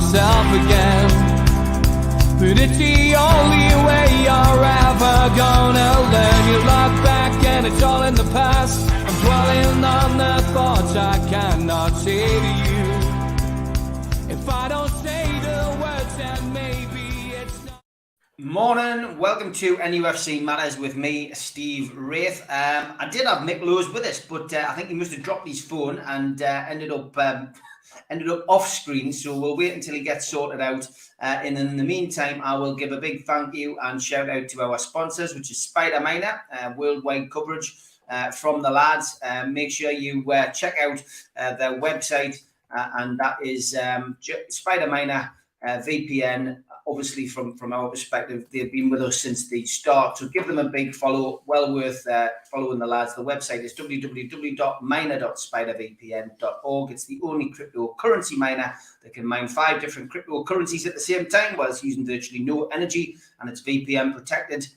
myself again. But it's the only way you're ever gonna learn. You look back and it's all in the past. I'm dwelling on the thoughts I cannot say to you. If I don't say the words, then maybe it's not. Morning, welcome to NUFC Matters with me, Steve Wraith. I did have Mick with us, but I think he must have dropped his phone and ended up off screen. So we'll wait until he gets sorted out. And in the meantime, I will give a big thank you and shout out to our sponsors, which is Spider Miner, worldwide coverage from the lads. Make sure you check out their website, and that is Spider Miner VPN. Obviously, from our perspective, they've been with us since the start. So give them a big follow. Well worth following the lads. The website is www.miner.spidervpn.org. It's the only cryptocurrency miner that can mine 5 different cryptocurrencies at the same time whilst using virtually no energy, and it's VPN protected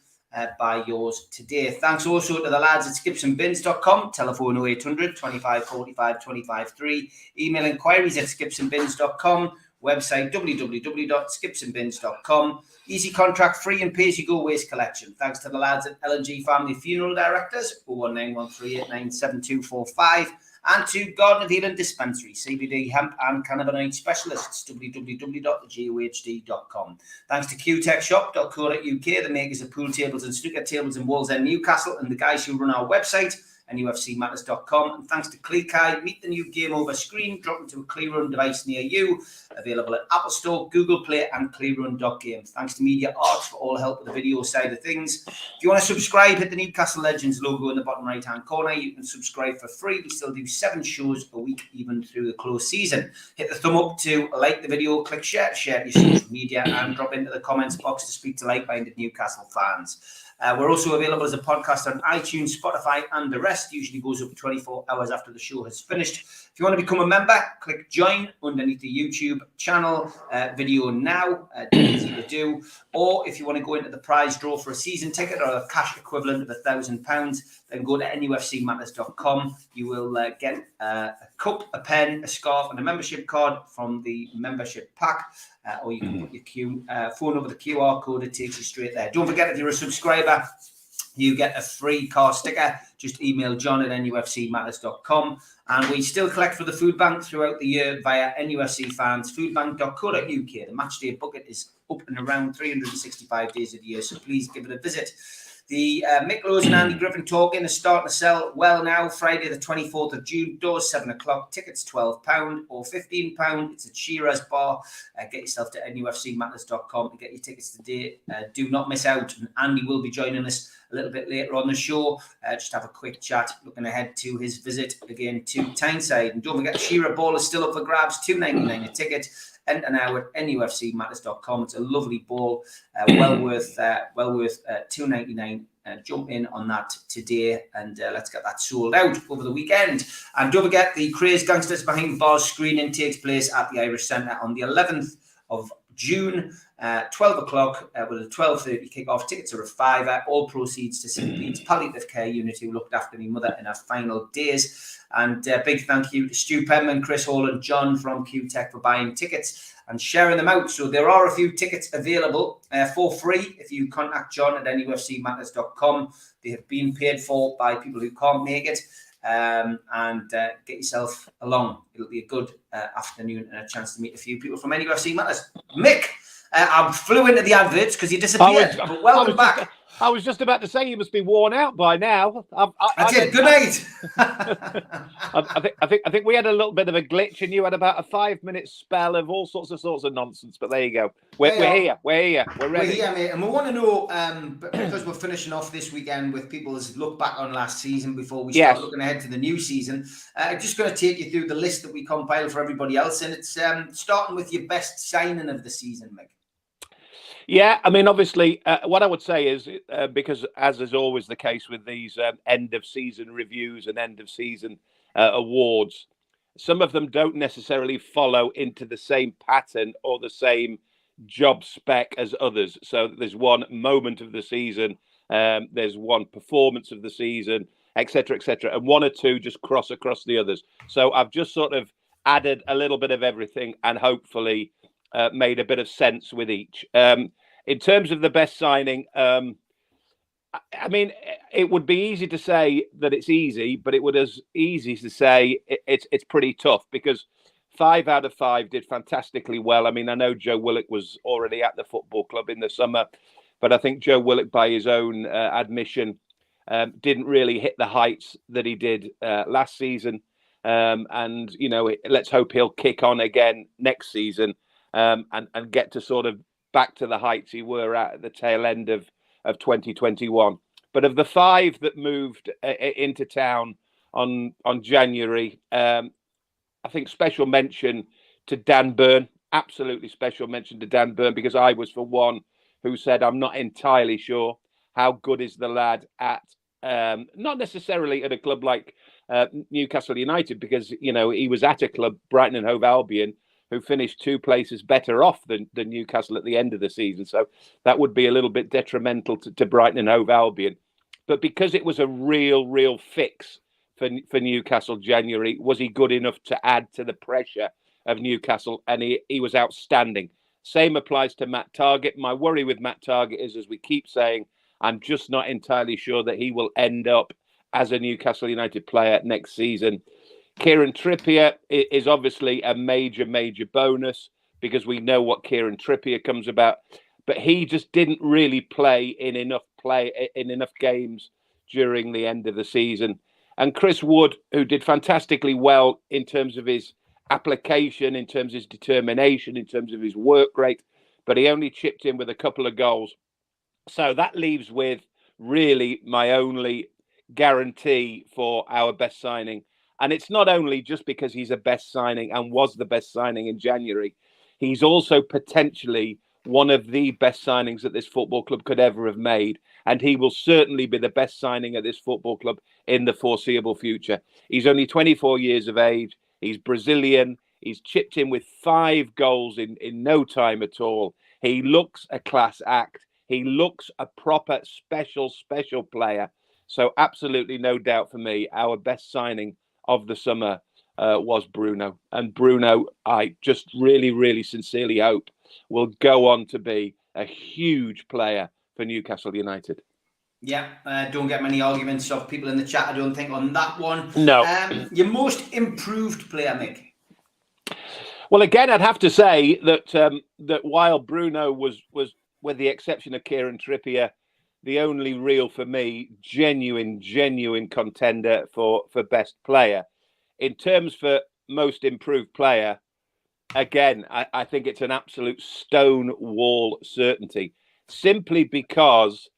by yours today. Thanks also to the lads at skipsandbins.com, telephone 0800 25 45 25 3, email inquiries at skipsandbins.com, website www.skipsandbins.com. Easy contract, free and pay-as-you-go waste collection. Thanks to the lads at L&G Family Funeral Directors, 01913897245, and to Garden of Eden Dispensary, CBD, hemp and cannabinoid specialists, www.thegohd.com. Thanks to qtechshop.co.uk, the makers of pool tables and snooker tables in Wallsend, Newcastle, and the guys who run our website, NUFCmatters.com. And thanks to ClearKai, meet the new game over screen, drop into a ClearRun device near you, available at Apple Store, Google Play, and ClearRun.games. Thanks to Media Arts for all help with the video side of things. If you want to subscribe, hit the Newcastle Legends logo in the bottom right hand corner. You can subscribe for free. We still do 7 shows a week, even through the close season. Hit the thumb up to like the video, click share to share your social media, and drop into the comments box to speak to like-minded Newcastle fans. We're also available as a podcast on iTunes, Spotify, and the rest. Usually goes up 24 hours after the show has finished. If you want to become a member, click join underneath the YouTube channel video now. Easy to do. Or if you want to go into the prize draw for a season ticket or a cash equivalent of £1,000, then go to NUFCmatters.com. You will get a cup, a pen, a scarf, and a membership card from the membership pack. Or you can put your phone over the QR code. It takes you straight there. Don't forget, if you're a subscriber, you get a free car sticker. Just email John at NUFCmatters.com. And we still collect for the food bank throughout the year via NUFC fans, foodbank.co.uk. The matchday bucket is up and around 365 days of the year, so please give it a visit. The Mick and Andy Griffin talking is starting to sell well now. Friday the 24th of June, doors 7 o'clock, tickets £12 or £15. It's at Shearer's Bar. Get yourself to NUFCmatters.com to get your tickets today. Do not miss out. And Andy will be joining us a little bit later on the show. Just have a quick chat, looking ahead to his visit again to Tyneside. And don't forget, Shearer Ball is still up for grabs, $2.99 a ticket. Enter now at NUFCmatters.com. It's a lovely ball, well worth $2.99. Jump in on that today, and let's get that sold out over the weekend. And don't forget, the Crazed Gangsters Behind Bars screening takes place at the Irish Centre on the 11th of June, 12 o'clock with a 12:30 kick-off. Tickets are a £5. All proceeds to St. Pete's Palliative Care Unit, who looked after my mother in her final days. And big thank you to Stu Penman, Chris Hall, and John from Q-Tech for buying tickets and sharing them out. So there are a few tickets available for free if you contact John at NUFCmatters.com. They have been paid for by people who can't make it. And get yourself along. It'll be a good afternoon and a chance to meet a few people from NUFC Matters. Mick, I flew into the adverts because you disappeared. But welcome back. I was just about to say you must be worn out by now. I did. Good night. I think we had a little bit of a glitch, and you had about a 5-minute spell of all sorts of nonsense. But there you go. We're here. We're here. We're ready. We're here, mate. And we want to know, because we're finishing off this weekend with people's look back on last season before we start looking ahead to the new season. I'm just going to take you through the list that we compiled for everybody else, and it's starting with your best signing of the season, Mick. Yeah, I mean, obviously, what I would say is, because as is always the case with these end-of-season reviews and end-of-season awards, some of them don't necessarily follow into the same pattern or the same job spec as others. So there's one moment of the season, there's one performance of the season, etc., etc., and one or two just cross across the others. So I've just sort of added a little bit of everything, and hopefully made a bit of sense with each. In terms of the best signing, I mean, it would be easy to say that it's easy, but it would as easy to say it's pretty tough, because 5 out of 5 did fantastically well. I mean, I know Joe Willock was already at the football club in the summer, but I think Joe Willock, by his own admission, didn't really hit the heights that he did last season. And, you know, let's hope he'll kick on again next season and get to sort of back to the heights he were at the tail end of 2021. But of the 5 that moved into town on January, I think special mention to Dan Burn, absolutely special mention to Dan Burn, because I was, for one, who said I'm not entirely sure how good is the lad at, not necessarily at a club like Newcastle United, because, you know, he was at a club, Brighton and Hove Albion, who finished 2 places better off than Newcastle at the end of the season. So that would be a little bit detrimental to Brighton and Hove Albion. But because it was a real fix for Newcastle January, was he good enough to add to the pressure of Newcastle? And he was outstanding. Same applies to Matt Targett. My worry with Matt Targett is, as we keep saying, I'm just not entirely sure that he will end up as a Newcastle United player next season. Kieran Trippier is obviously a major bonus, because we know what Kieran Trippier comes about, but he just didn't really play in enough games during the end of the season. And Chris Wood, who did fantastically well in terms of his application, in terms of his determination, in terms of his work rate, but he only chipped in with a couple of goals. So that leaves with really my only guarantee for our best signing. And it's not only just because he's a best signing and was the best signing in January, he's also potentially one of the best signings that this football club could ever have made. And he will certainly be the best signing at this football club in the foreseeable future. He's only 24 years of age. He's Brazilian. He's chipped in with 5 goals in no time at all. He looks a class act. He looks a proper special player. So absolutely no doubt for me, our best signing of the summer was Bruno. And Bruno, I just really sincerely hope will go on to be a huge player for Newcastle United. Yeah, don't get many arguments of people in the chat, I don't think, on that one. No. Your most improved player, Mick? Well, again, I'd have to say that while Bruno was, with the exception of Kieran Trippier, the only real, for me, genuine contender for best player. In terms for most improved player, again, I think it's an absolute stone wall certainty, simply because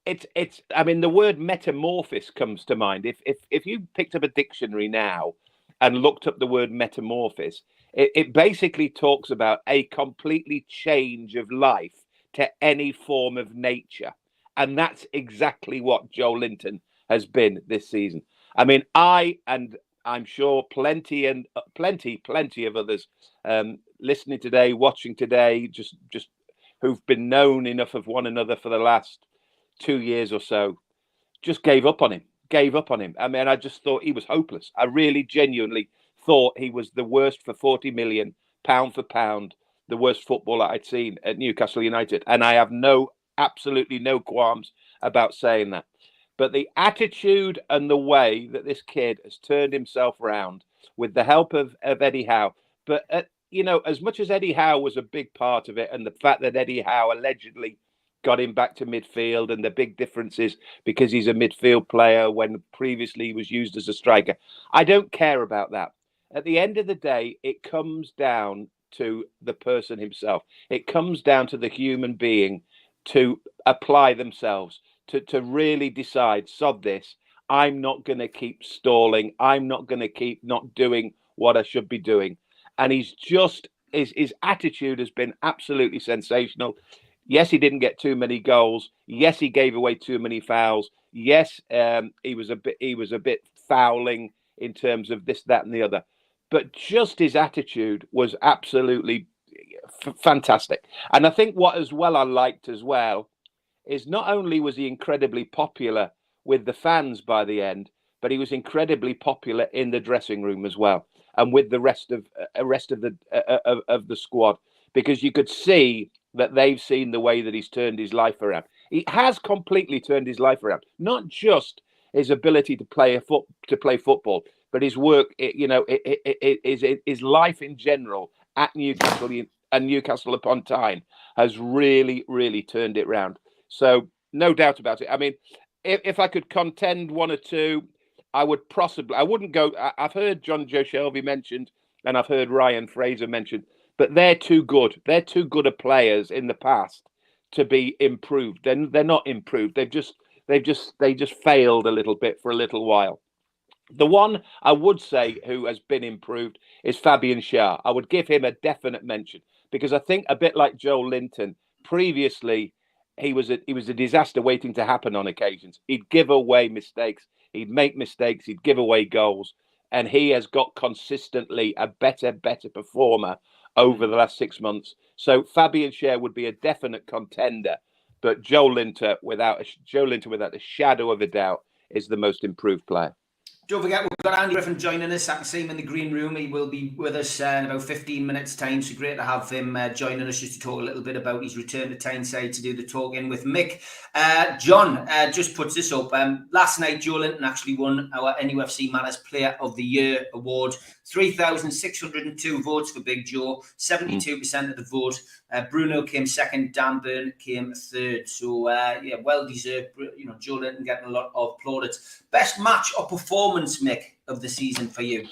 it's. I mean, the word metamorphosis comes to mind. If you picked up a dictionary now and looked up the word metamorphosis, it basically talks about a completely change of life to any form of nature. And that's exactly what Joe Linton has been this season. I mean, I'm sure plenty of others listening today, watching today, just who've been known enough of one another for the last 2 years or so, just gave up on him. I mean, I just thought he was hopeless. I really genuinely thought he was the worst for 40 million, pound for pound, the worst footballer I'd seen at Newcastle United. And I have absolutely no qualms about saying that. But the attitude and the way that this kid has turned himself around with the help of Eddie Howe. But, you know, as much as Eddie Howe was a big part of it, and the fact that Eddie Howe allegedly got him back to midfield, and the big difference is because he's a midfield player when previously he was used as a striker, I don't care about that. At the end of the day, it comes down to the person himself. It comes down to the human being to apply themselves, to really decide, sod this, I'm not going to keep stalling. I'm not going to keep not doing what I should be doing. And his attitude has been absolutely sensational. Yes, he didn't get too many goals. Yes, he gave away too many fouls. Yes, he was a bit fouling in terms of this, that, and the other. But just his attitude was absolutely fantastic. And I think what as well I liked as well is not only was he incredibly popular with the fans by the end, but he was incredibly popular in the dressing room as well. and with the rest of the squad, because you could see that they've seen the way that he's turned his life around. He has completely turned his life around, not just his ability to play football, but his work. His life in general at Newcastle and Newcastle upon Tyne has really, really turned it round. So no doubt about it. I mean, if I could contend one or two, I wouldn't go. I've heard John Joe Shelby mentioned, and I've heard Ryan Fraser mentioned, but they're too good. They're too good a players in the past to be improved. They're not improved. They just failed a little bit for a little while. The one I would say who has been improved is Fabian Schär. I would give him a definite mention, because I think, a bit like Joel Linton, previously he was a disaster waiting to happen on occasions. He'd give away mistakes. He'd make mistakes. He'd give away goals. And he has got consistently a better performer over the last 6 months. So Fabian Schär would be a definite contender. But Joel Linton, without a shadow of a doubt, is the most improved player. Don't forget, we've got Andy Griffin joining us. I can see him in the green room. He will be with us in about 15 minutes' time. So great to have him joining us just to talk a little bit about his return to Tyneside to do the talking with Mick. John just puts this up. Last night, Joe Linton actually won our NUFC Matters Player of the Year award. 3,602 votes for Big Joe, 72% of the vote. Bruno came second, Dan Burn came third. So, well deserved. Joe Linton getting a lot of plaudits. Best match or performance, Mick, of the season for you?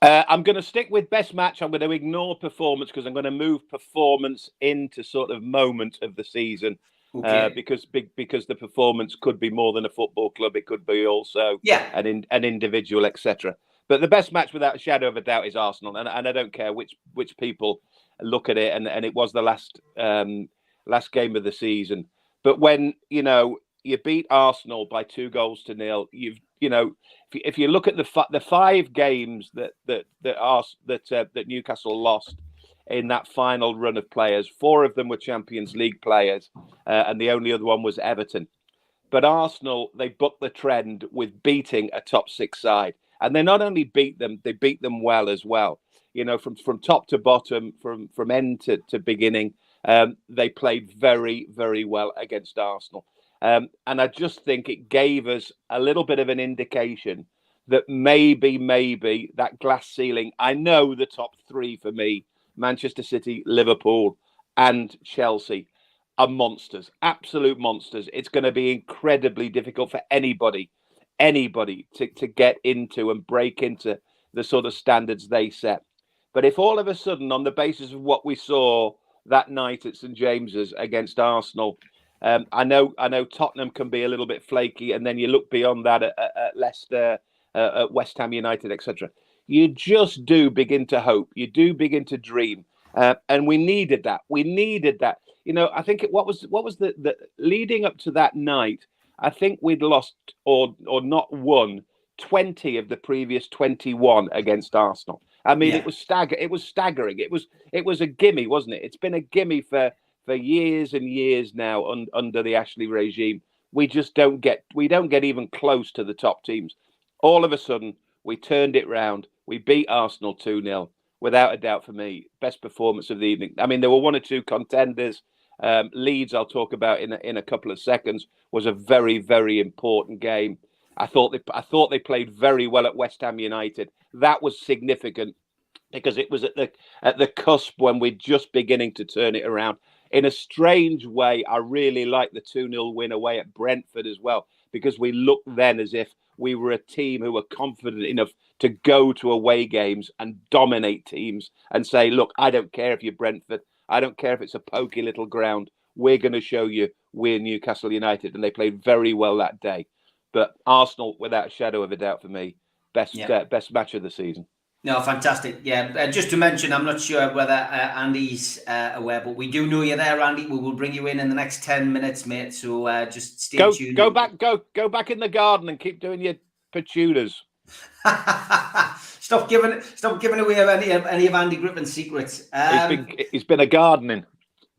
I'm going to stick with best match. I'm going to ignore performance, because I'm going to move performance into sort of moment of the season. Okay. Because the performance could be more than a football club. It could be also an individual, etc. But the best match, without a shadow of a doubt, is Arsenal, and I don't care which people look at it. And it was the last game of the season. But when you beat Arsenal by 2-0, if you look at the 5 games that Newcastle lost in that final run of players, 4 of them were Champions League players, and the only other one was Everton. But Arsenal, they bucked the trend with beating a top 6 side. And they not only beat them, they beat them well as well. From top to bottom, from end to beginning, they played very, very well against Arsenal. And I just think it gave us a little bit of an indication that maybe that glass ceiling. I know the top 3 for me, Manchester City, Liverpool and Chelsea, are monsters, absolute monsters. It's going to be incredibly difficult for anybody to get into and break into the sort of standards they set. But if all of a sudden, on the basis of what we saw that night at St James's against Arsenal, I know Tottenham can be a little bit flaky, and then you look beyond that at Leicester, at West Ham United, etc. You just do begin to hope. You do begin to dream, and we needed that. I think what was the leading up to that night. I think we'd lost or not won 20 of the previous 21 against Arsenal. I mean, It was staggering. It was a gimme, wasn't it? It's been a gimme for years and years now under the Ashley regime. We don't get even close to the top teams. All of a sudden, we turned it round. We beat Arsenal 2-0, without a doubt. For me, best performance of the evening. I mean, there were 1 or 2 contenders. Leeds, I'll talk about in a couple of seconds, was a very, very important game. I thought they played very well at West Ham United. That was significant, because it was at the cusp when we're just beginning to turn it around. In a strange way, I really liked the 2-0 win away at Brentford as well, because we looked then as if we were a team who were confident enough to go to away games and dominate teams and say, look, I don't care if you're Brentford. I don't care if it's a pokey little ground. We're going to show you we're Newcastle United. And they played very well that day. But Arsenal, without a shadow of a doubt, for me, best match of the season. No, fantastic. Yeah, just to mention, I'm not sure whether Andy's aware, but we do know you're there, Andy. We will bring you in the next 10 minutes, mate. So just stay tuned. Go back in the garden and keep doing your petunias. Stop giving away any of Andy Griffin's secrets. He's been a gardening.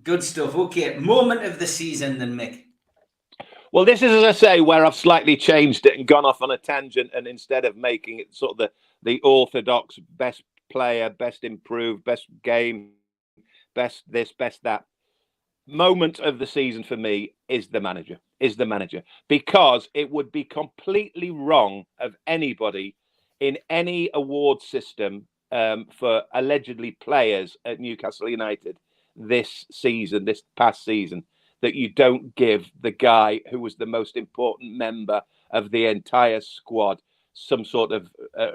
Good stuff. Okay, moment of the season then, Mick. Well, this is, as I say, where I've slightly changed it and gone off on a tangent, and instead of making it sort of the orthodox best player, best improved, best game, best this, best that. Moment of the season for me is the manager, because it would be completely wrong of anybody in any award system for allegedly players at Newcastle United this past season, that you don't give the guy who was the most important member of the entire squad some sort of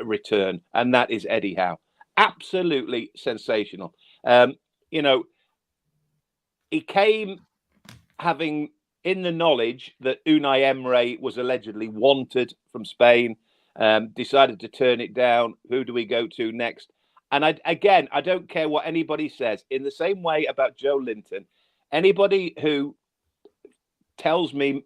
return, and that is Eddie Howe. Absolutely sensational. He came having in the knowledge that Unai Emery was allegedly wanted from Spain, decided to turn it down. Who do we go to next? And I don't care what anybody says. In the same way about Joe Linton, anybody who tells me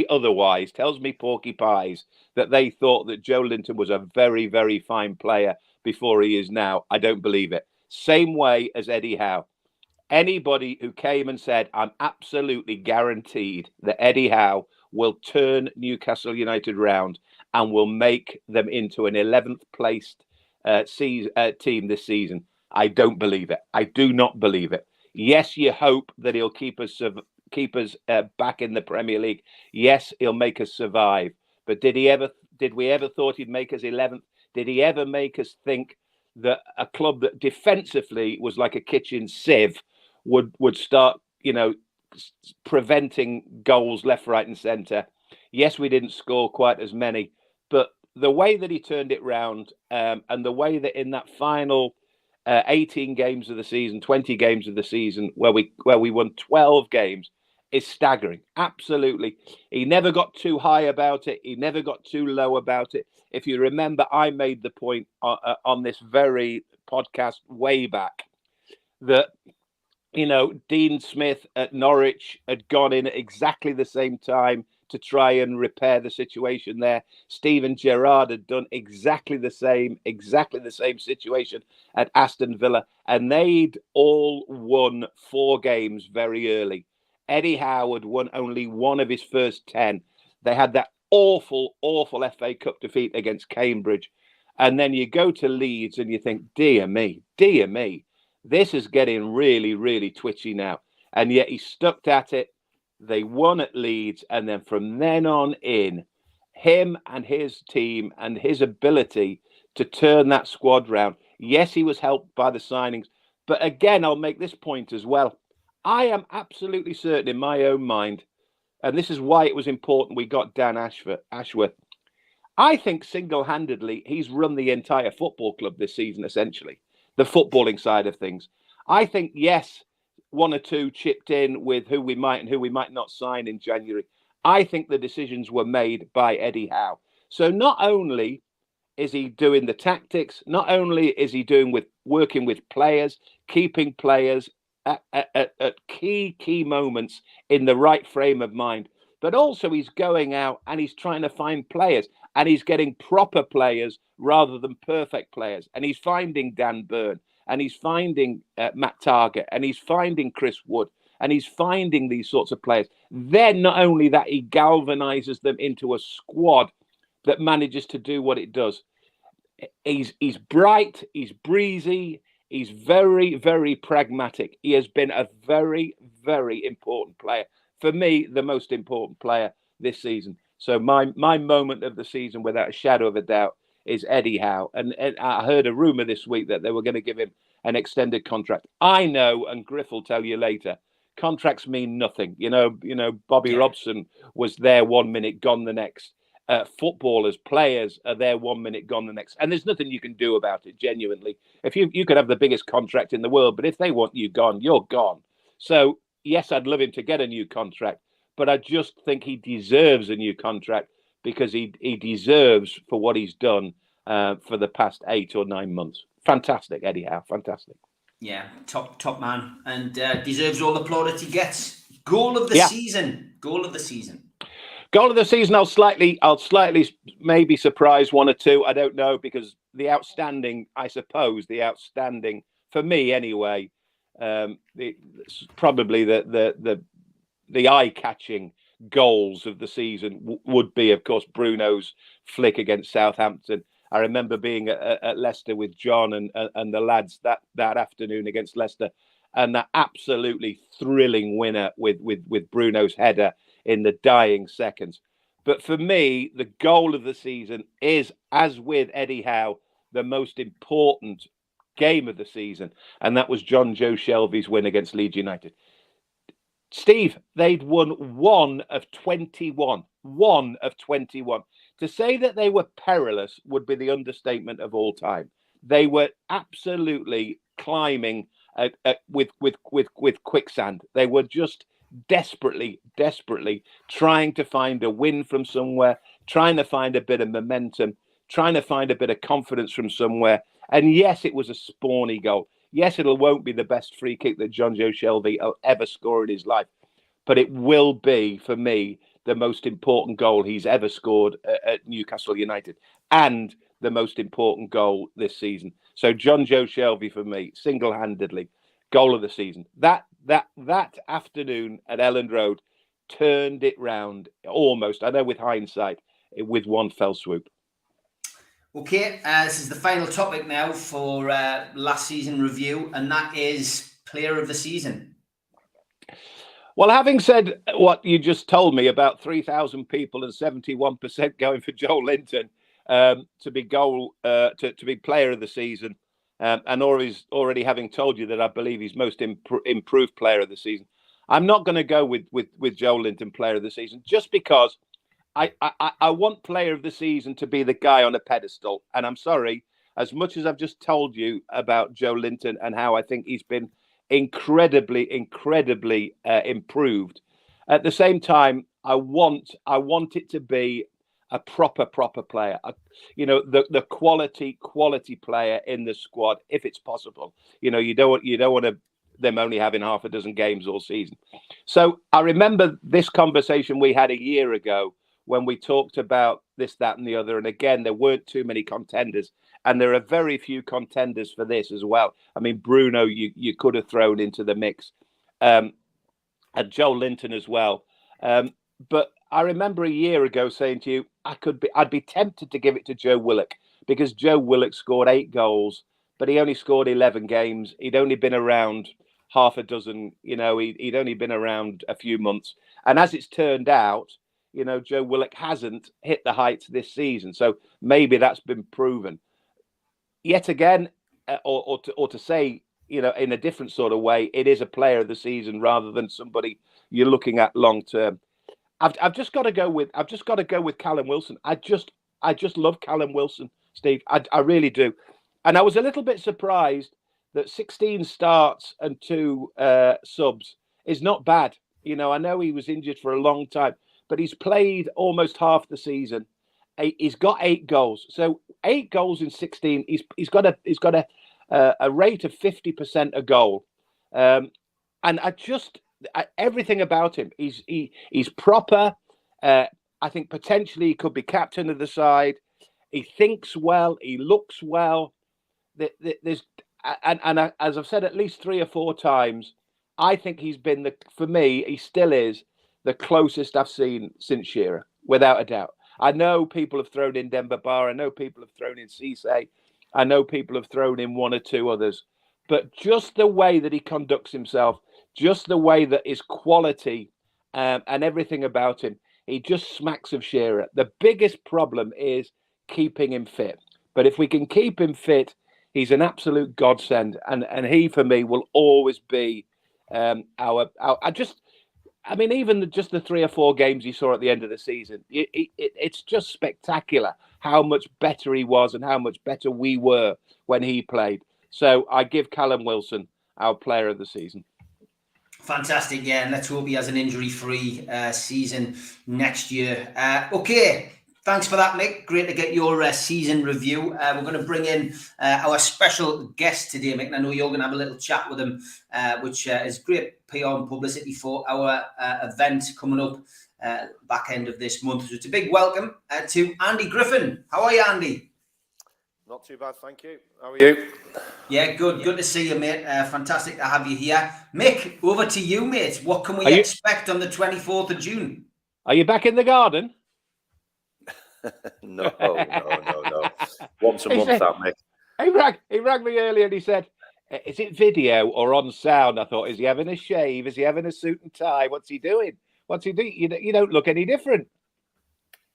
otherwise, tells me porky pies, that they thought that Joe Linton was a very, very fine player before he is now, I don't believe it. Same way as Eddie Howe. Anybody who came and said, I'm absolutely guaranteed that Eddie Howe will turn Newcastle United round and will make them into an 11th placed team this season, I don't believe it. I do not believe it. Yes, you hope that he'll keep us back in the Premier League. Yes, he'll make us survive. But did we ever thought he'd make us 11th? Did he ever make us think that a club that defensively was like a kitchen sieve would start, preventing goals left, right, and centre? Yes, we didn't score quite as many, but the way that he turned it round, and the way that in that final 18 games of the season, 20 games of the season, where we won 12 games, is staggering. Absolutely. He never got too high about it. He never got too low about it. If you remember, I made the point on this very podcast way back that, Dean Smith at Norwich had gone in at exactly the same time to try and repair the situation there. Steven Gerrard had done exactly the same situation at Aston Villa, and they'd all won 4 games very early. Eddie Howe had won only one of his first 10. They had that awful FA Cup defeat against Cambridge. And then you go to Leeds and you think, dear me, this is getting really, really twitchy now. And yet he stuck at it. They won at Leeds. And then from then on in, him and his team and his ability to turn that squad round. Yes, he was helped by the signings. But again, I'll make this point as well. I am absolutely certain in my own mind, and this is why it was important we got Dan Ashworth. I think single-handedly he's run the entire football club this season, essentially, the footballing side of things. I think, yes, 1 or 2 chipped in with who we might and who we might not sign in January. I think the decisions were made by Eddie Howe. So not only is he doing the tactics, not only is he working with players, keeping players at key moments in the right frame of mind, but also he's going out and he's trying to find players, and he's getting proper players rather than perfect players. And he's finding Dan Burn, and he's finding Matt Target, and he's finding Chris Wood, and he's finding these sorts of players. Then not only that, he galvanizes them into a squad that manages to do what it does. He's bright, he's breezy, he's very, very pragmatic. He has been a very, very important player. For me, the most important player this season. So my moment of the season, without a shadow of a doubt, is Eddie Howe. And I heard a rumour this week that they were going to give him an extended contract. I know, and Griff will tell you later, contracts mean nothing. Bobby Robson was there 1 minute, gone the next. Footballers, players are there 1 minute, gone the next. And there's nothing you can do about it, genuinely. If you could have the biggest contract in the world, but if they want you gone, you're gone. So, yes, I'd love him to get a new contract, but I just think he deserves a new contract because he deserves for what he's done for the past 8 or 9 months. Fantastic, Eddie Howe, fantastic. Yeah, top man, and deserves all the plaudits he gets. Goal of the season. Goal of the season. I'll slightly maybe surprise 1 or 2. I don't know, because the outstanding for me anyway, probably the eye-catching goals of the season would be, of course, Bruno's flick against Southampton. I remember being at Leicester with John and the lads that afternoon against Leicester, and that absolutely thrilling winner with Bruno's header in the dying seconds. But for me, the goal of the season is, as with Eddie Howe, the most important game of the season, and that was John Joe Shelby's win against Leeds United. Steve, they'd won 1 of 21. 1 of 21. To say that they were perilous would be the understatement of all time. They were absolutely climbing with quicksand. They were just desperately trying to find a win from somewhere, trying to find a bit of momentum, trying to find a bit of confidence from somewhere. And yes, it was a spawny goal. Yes, won't be the best free kick that John Joe Shelby will ever score in his life, but it will be, for me, the most important goal he's ever scored at Newcastle United, and the most important goal this season. So John Joe Shelby, for me, single-handedly, goal of the season. That afternoon at Elland Road turned it round almost, I know with hindsight, with one fell swoop. Okay, this is the final topic now for last season review, and that is player of the season. Well, having said what you just told me about 3,000 people and 71% going for Joel Linton to be player of the season, and already having told you that I believe he's most improved player of the season, I'm not going to go with Joel Linton player of the season, just because I want player of the season to be the guy on a pedestal. And I'm sorry, as much as I've just told you about Joe Linton and how I think he's been incredibly improved, at the same time, I want it to be a proper player, the quality player in the squad, if it's possible. You don't want them only having half a dozen games all season. So I remember this conversation we had a year ago, when we talked about this, that, and the other. And again, there weren't too many contenders. And there are very few contenders for this as well. I mean, Bruno, you could have thrown into the mix. And Joe Linton as well. But I remember a year ago saying to you, I'd be tempted to give it to Joe Willock, because Joe Willock scored 8 goals, but he only scored 11 games. He'd only been around half a dozen, he'd only been around a few months. And as it's turned out, Joe Willock hasn't hit the heights this season. So maybe that's been proven. Yet again, or to say, in a different sort of way, it is a player of the season rather than somebody you're looking at long term. I've just got to go with Callum Wilson. I just love Callum Wilson, Steve. I really do. And I was a little bit surprised that 16 starts and 2 subs is not bad. I know he was injured for a long time, but he's played almost half the season. He's got 8 goals. So 8 goals in 16. He's got a rate of 50% a goal. And everything about him, he's proper. I think potentially he could be captain of the side. He thinks well. He looks well. As I've said at least 3 or 4 times, I think he's been for me, he still is the closest I've seen since Shearer, without a doubt. I know people have thrown in Demba Ba. I know people have thrown in Cisse. I know people have thrown in 1 or 2 others. But just the way that he conducts himself, just the way that his quality and everything about him, he just smacks of Shearer. The biggest problem is keeping him fit. But if we can keep him fit, he's an absolute godsend. And he, for me, will always be even just the 3 or 4 games you saw at the end of the season, it's just spectacular how much better he was and how much better we were when he played. So I give Callum Wilson our player of the season. Fantastic, yeah, and let's hope he has an injury-free season next year. Okay, thanks for that, Mick. Great to get your season review. We're going to bring in our special guest today, Mick, and I know you're going to have a little chat with him, which is great PR and publicity for our event coming up back end of this month. So it's a big welcome to Andy Griffin. How are you, Andy? Not too bad, thank you. How are you? Yeah, good. Good to see you, mate. Fantastic to have you here. Mick, over to you, mate. What can we expect on the 24th of June? Are you back in the garden? No. Once a He month, said- that, Mick. He rang me earlier and he said, is it video or on sound? I thought, is he having a shave? Is he having a suit and tie? What's he doing? What's he doing? You don't look any different.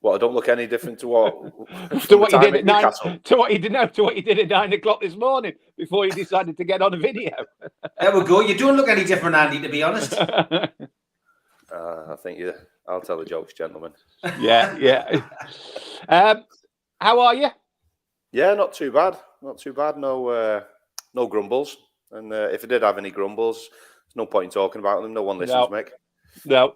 Well, I don't look any different to what to what you did at Newcastle. to what you did at 9 o'clock this morning before you decided to get on a video. There we go. You don't look any different, Andy, to be honest. I think I'll tell the jokes, gentlemen. Yeah. How are you? Yeah, not too bad. Not too bad. No grumbles. And if I did have any grumbles, there's no point in talking about them. No one listens, Mick. No.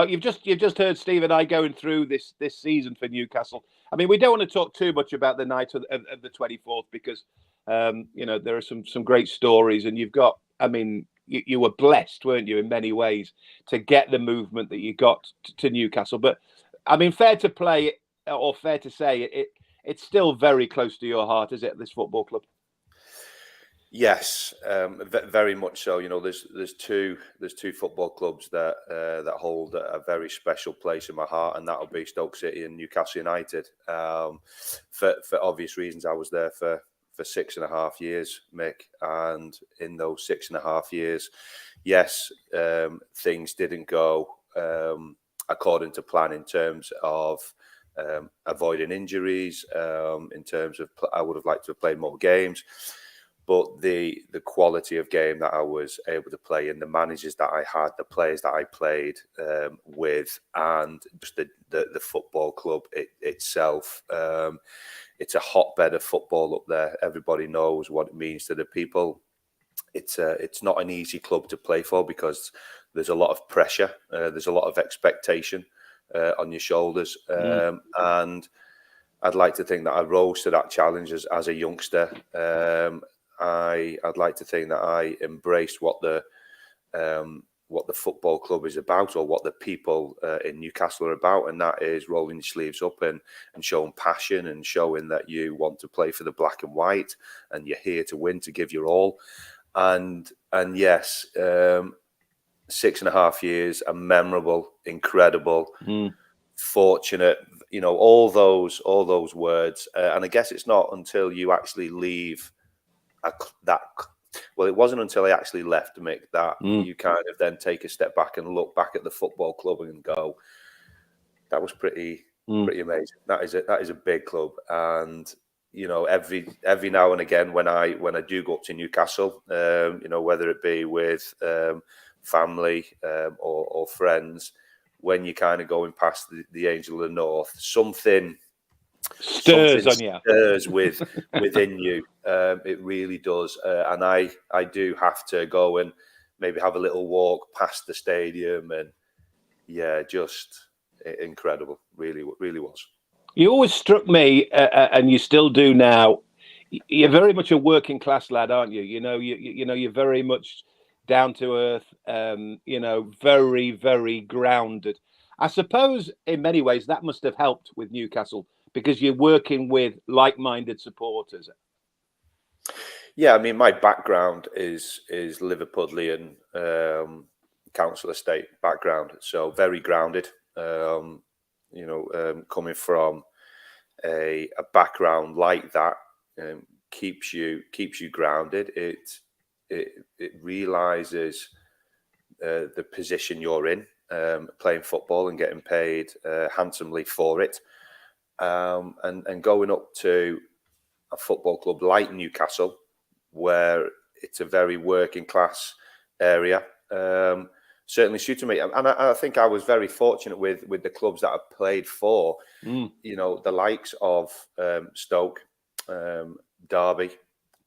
You've just heard Steve and I going through this season for Newcastle. I mean, we don't want to talk too much about the night of the 24th because there are some great stories, and you've got. I mean, you were blessed, weren't you, in many ways, to get the movement that you got to Newcastle. But I mean, fair to play or fair to say it's still very close to your heart, is it? This football club. Yes, very much so. You know, there's two football clubs that hold a very special place in my heart, and that'll be Stoke City and Newcastle United. For obvious reasons, I was there for 6.5 years, Mick, and in those 6.5 years, yes, things didn't go according to plan in terms of avoiding injuries. In terms of, I would have liked to have played more games. But the quality of game that I was able to play and the managers that I had, the players that I played with, and just the football club itself, it's a hotbed of football up there. Everybody knows what it means to the people. It's not an easy club to play for because there's a lot of pressure. There's a lot of expectation on your shoulders. And I'd like to think that I rose to that challenge as a youngster. I'd like to think that I embraced what the football club is about, or what the people in Newcastle are about, and that is rolling your sleeves up and showing passion and showing that you want to play for the black and white and you're here to win, to give your all. And yes, 6.5 years, a memorable, incredible, fortunate. You know, all those words, and I guess it's not until you actually leave. Well, it wasn't until I actually left, Mick, that you kind of then take a step back and look back at the football club and go, that was pretty amazing. That is a big club. And you know, every now and again when I do go up to Newcastle, whether it be with family or friends, when you're kind of going past the Angel of the North, something stirs within you. It really does. And I do have to go and maybe have a little walk past the stadium, and yeah, just incredible. Really was. You always struck me, and you still do now. You're very much a working class lad, aren't you? You're very much down to earth. Very, very grounded. I suppose in many ways that must have helped with Newcastle, because you're working with like-minded supporters. Yeah, I mean, my background is Liverpudlian council estate background, so very grounded. Coming from a background like that keeps you grounded. It realizes the position you're in, playing football and getting paid handsomely for it. And going up to a football club like Newcastle, where it's a very working class area, certainly suited me. And I think I was very fortunate with the clubs that I played for. The likes of Stoke, Derby,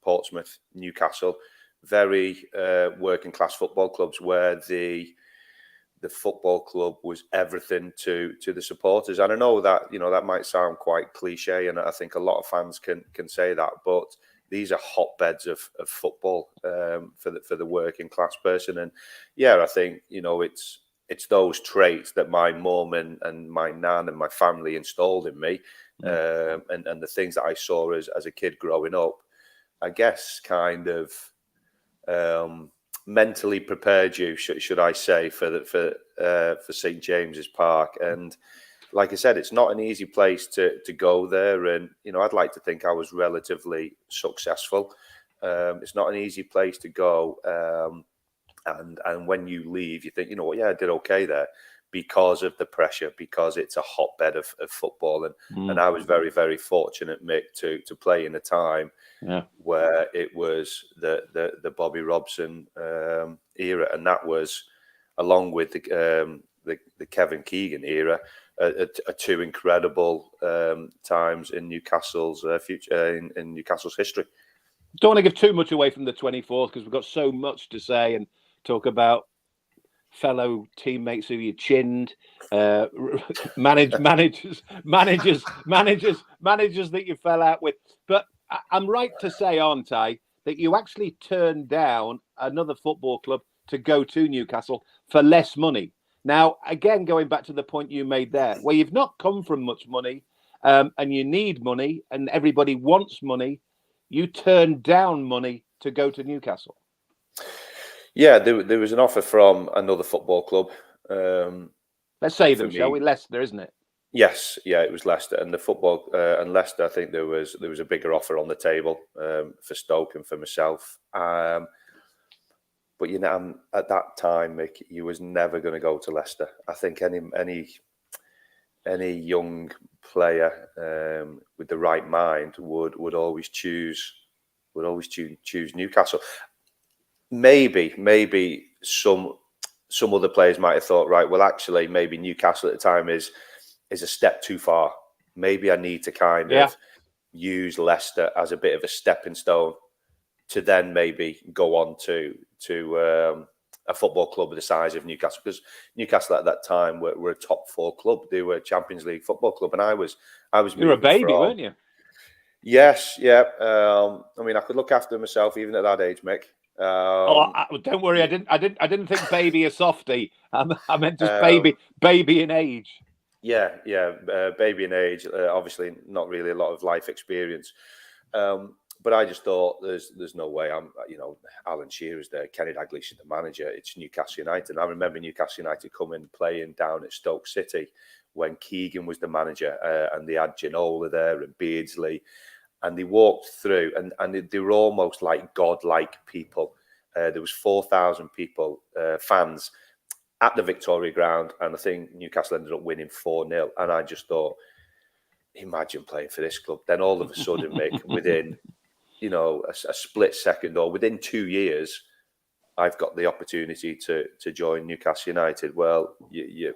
Portsmouth, Newcastle, very working class football clubs where the football club was everything to the supporters. And I know that, that might sound quite cliche, and I think a lot of fans can say that, but these are hotbeds of football for the working class person. And yeah, I think, it's those traits that my mum and my nan and my family installed in me, and the things that I saw as a kid growing up, I guess kind of mentally prepared you, should I say, for St James's Park. And like I said, it's not an easy place to go there. And, I'd like to think I was relatively successful. It's not an easy place to go. And when you leave, you think, I did okay there because of the pressure, because it's a hotbed of football. And I was very, very fortunate, Mick, to play in a time where it was the Bobby Robson era. And that was, along with the Kevin Keegan era, are two incredible times in Newcastle's future, in Newcastle's history. Don't want to give too much away from the 24th because we've got so much to say and talk about fellow teammates who you chinned, managers that you fell out with. But I'm right to say, aren't I, that you actually turned down another football club to go to Newcastle for less money. Now, again, going back to the point you made there, where you've not come from much money and you need money and everybody wants money, you turned down money to go to Newcastle. Yeah, there was an offer from another football club. Let's say them, shall we? Leicester, isn't it? Yes, yeah, it was Leicester, and the football and Leicester. I think there was a bigger offer on the table for Stoke and for myself. But at that time, Mick, you was never going to go to Leicester. I think any young player with the right mind would always choose Newcastle. Maybe some other players might have thought, right, well, actually, maybe Newcastle at the time is a step too far. Maybe I need to kind of use Leicester as a bit of a stepping stone to then maybe go on to a football club of the size of Newcastle, because Newcastle at that time were a top 4 club. They were a Champions League football club, and I was. You were a baby, weren't you? Yes, yeah. I mean, I could look after myself even at that age, Mick. Don't worry. I didn't think baby a softie. I meant just baby in age. Yeah, baby in age. Obviously, not really a lot of life experience. But I just thought there's no way. Alan Shearer's there, Kenny Dalglish the manager. It's Newcastle United. And I remember Newcastle United coming playing down at Stoke City when Keegan was the manager, and they had Ginola there and Beardsley. And they walked through, and they were almost like godlike people. There was 4,000 people, fans, at the Victoria Ground, and I think Newcastle ended up winning 4-0. And I just thought, imagine playing for this club. Then all of a sudden, Mick, within a split second or within 2 years, I've got the opportunity to join Newcastle United. Well, you're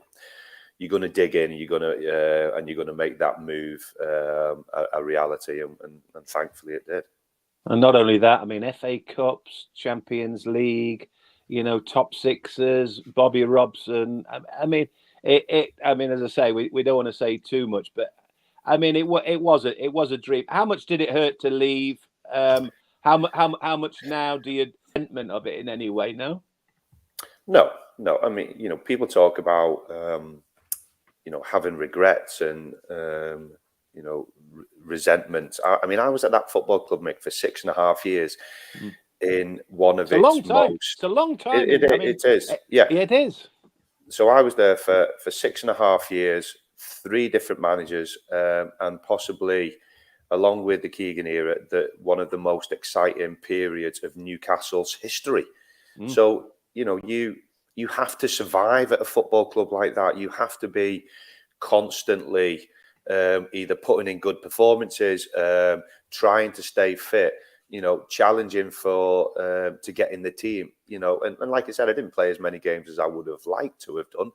going to dig in, and you're going to make that move a reality, and thankfully it did. And not only that, I mean, FA Cups, Champions League, top sixes, Bobby Robson. I mean, as I say, we don't want to say too much, but I mean, it was a dream. How much did it hurt to leave? How much now do you resentment of it in any way? No. I mean, people talk about having regrets and resentment. I mean, I was at that football club, Mick, for 6.5 years. In one of its most. It's a long time. It is. Yeah, it is. So I was there for 6.5 years, 3 different managers, and possibly, along with the Keegan era, one of the most exciting periods of Newcastle's history. So you have to survive at a football club like that. You have to be constantly either putting in good performances, trying to stay fit, challenging to get in the team, and like I said, I didn't play as many games as I would have liked to have done.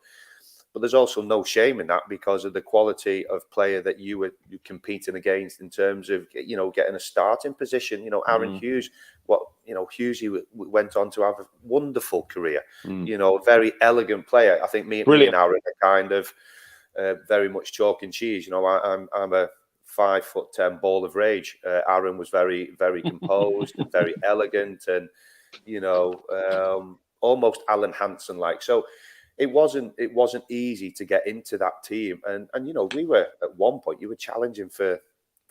But there's also no shame in that because of the quality of player that you were competing against in terms of, getting a starting position. Aaron Hughes, Hughesy went on to have a wonderful career, a very elegant player. I think me and Aaron are kind of very much chalk and cheese. I'm a 5'10" ball of rage. Aaron was very, very composed and very elegant and, almost Alan Hansen-like. So, it wasn't easy to get into that team, and we were at one point you were challenging for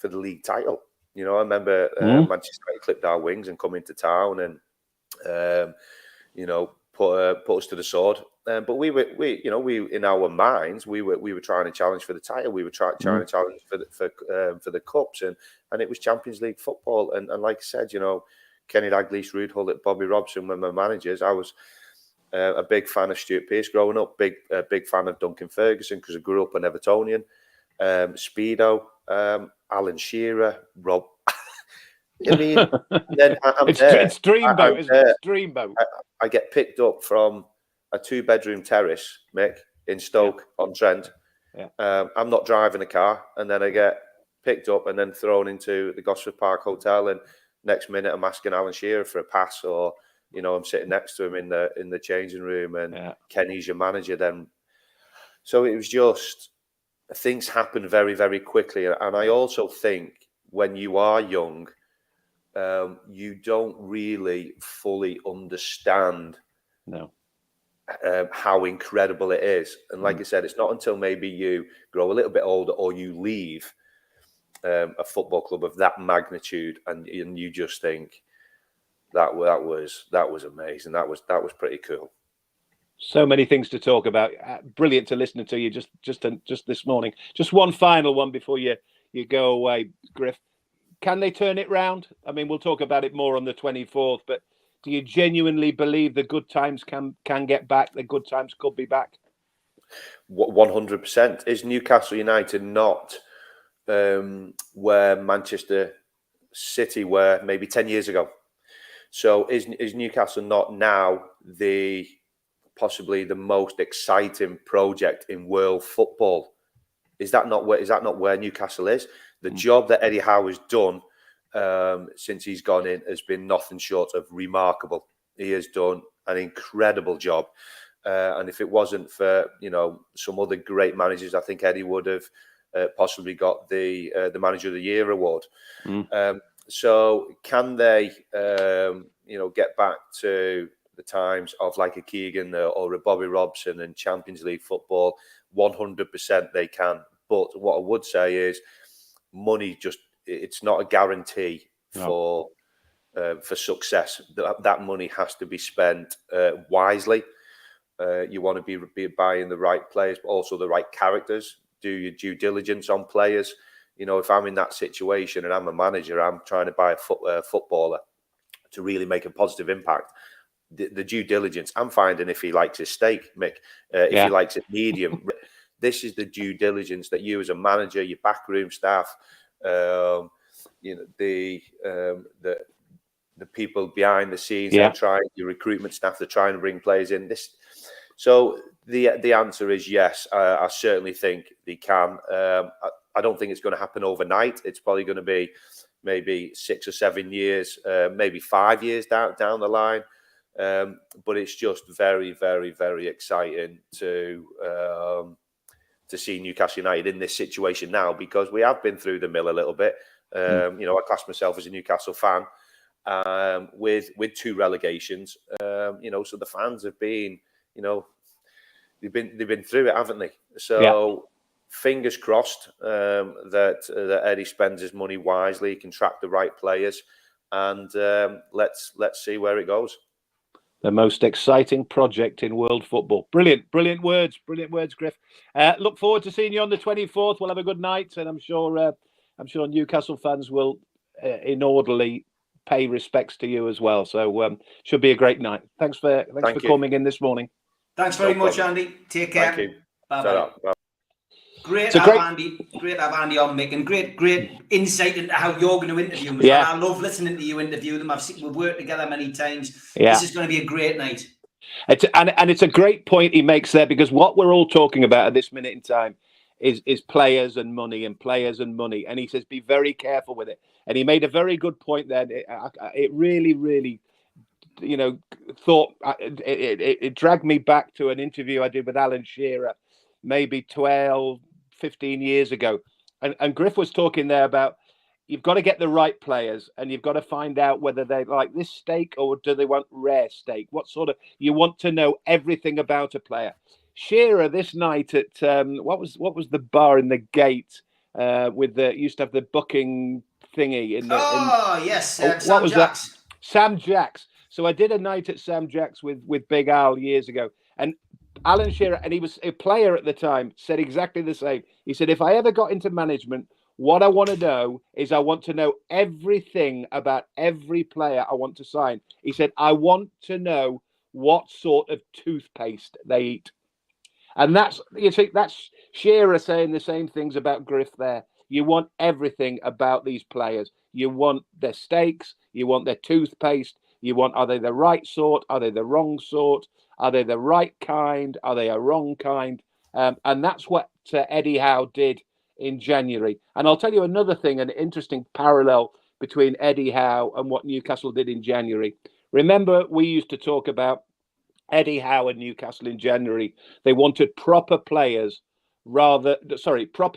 the league title. I remember Manchester United clipped our wings and come into town, and put us to the sword. But we in our minds, we were trying to challenge for the title. We were trying to challenge for the cups, and it was Champions League football. And like I said, Kenny Dalglish, Ruud Gullit, Bobby Robson were my managers. I was a big fan of Stuart Pearce growing up. Big fan of Duncan Ferguson because I grew up an Evertonian. Speedo, Alan Shearer, Rob. I mean, then it's Dreamboat, isn't it? It's Dreamboat. I get picked up from a 2-bedroom terrace, Mick, in Stoke-on-Trent. Yeah. I'm not driving a car, and then I get picked up and then thrown into the Gosford Park Hotel, and next minute I'm asking Alan Shearer for a pass, or I'm sitting next to him in the changing room, and Kenny's your manager then. So it was just, things happen very, very quickly, and I also think when you are young, you don't really fully understand how incredible it is. And like I said, it's not until maybe you grow a little bit older or you leave a football club of that magnitude, and you just think that was amazing. That was pretty cool. So many things to talk about. Brilliant to listen to you just this morning. Just one final one before you go away, Griff. Can they turn it round? I mean, we'll talk about it more on the 24th, but do you genuinely believe the good times can get back? The good times could be back? 100%. Is Newcastle United not where Manchester City were maybe 10 years ago? So is Newcastle not now possibly the most exciting project in world football? Is that not where Newcastle is? The job that Eddie Howe has done since he's gone in has been nothing short of remarkable. He has done an incredible job, and if it wasn't for some other great managers, I think Eddie would have possibly got the Manager of the Year award. So can they get back to the times of like a Keegan or a Bobby Robson and Champions League football? 100% they can. But what I would say is, money it's not a guarantee for success. That money has to be spent wisely. You want to be buying the right players, but also the right characters. Do your due diligence on players. If I'm in that situation and I'm a manager, I'm trying to buy a footballer to really make a positive impact. The due diligence, I'm finding if he likes his steak, Mick, if he likes it medium. This is the due diligence that you as a manager, your backroom staff, the people behind the scenes, your recruitment staff, they're trying to bring players in. So the answer is yes. I certainly think they can. I don't think it's going to happen overnight. It's probably going to be maybe 6 or 7 years, maybe 5 years down the line. But it's just very, very, very exciting to see Newcastle United in this situation now, because we have been through the mill a little bit. I class myself as a Newcastle fan with 2 relegations. So the fans have been, they've been through it, haven't they? So fingers crossed that Eddie spends his money wisely, he can track the right players, and let's see where it goes. The most exciting project in world football. Brilliant words, Griff. Look forward to seeing you on the 24th. We'll have a good night, and I'm sure Newcastle fans will inordinately pay respects to you as well. So should be a great night. Thanks for coming in this morning. Thanks very much, Andy. Take care. Thank you. Bye. Great to have Andy on, Mick, and great insight into how you're going to interview them. Yeah. I love listening to you interview them. We've worked together many times. Yeah. This is going to be a great night. It's a great point he makes there, because what we're all talking about at this minute in time is players and money and players and money. And he says, be very careful with it. And he made a very good point there. It really, really, thought it dragged me back to an interview I did with Alan Shearer maybe 12, 15 years ago. And Griff was talking there about, you've got to get the right players, and you've got to find out whether they like this steak or do they want rare steak. You want to know everything about a player. Shearer this night at what was the bar in the gate used to have the booking thingy in the. Yes, Sam Jacks. So I did a night at Sam Jack's with Big Al years ago, and Alan Shearer, and he was a player at the time, said exactly the same. He said, if I ever got into management, what I want to know is I want to know everything about every player I want to sign. He said, I want to know what sort of toothpaste they eat. And that's, you see, that's Shearer saying the same things about Griff there. You want everything about these players. You want their steaks, you want their toothpaste, you want, are they the right sort? Are they the wrong sort? Are they the right kind? Are they a wrong kind? And that's what Eddie Howe did in January. And I'll tell you another thing, an interesting parallel between Eddie Howe and what Newcastle did in January. Remember, we used to talk about Eddie Howe and Newcastle in January. They wanted proper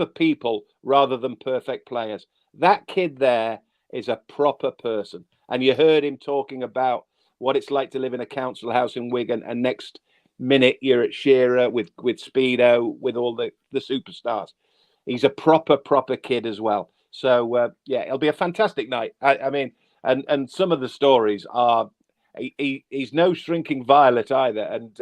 people rather than perfect players. That kid there is a proper person. And you heard him talking about what it's like to live in a council house in Wigan, and next minute you're at Shearer with Speedo, with all the superstars. He's a proper kid as well. So yeah, it'll be a fantastic night. I mean, and some of the stories are, he's no shrinking violet either, and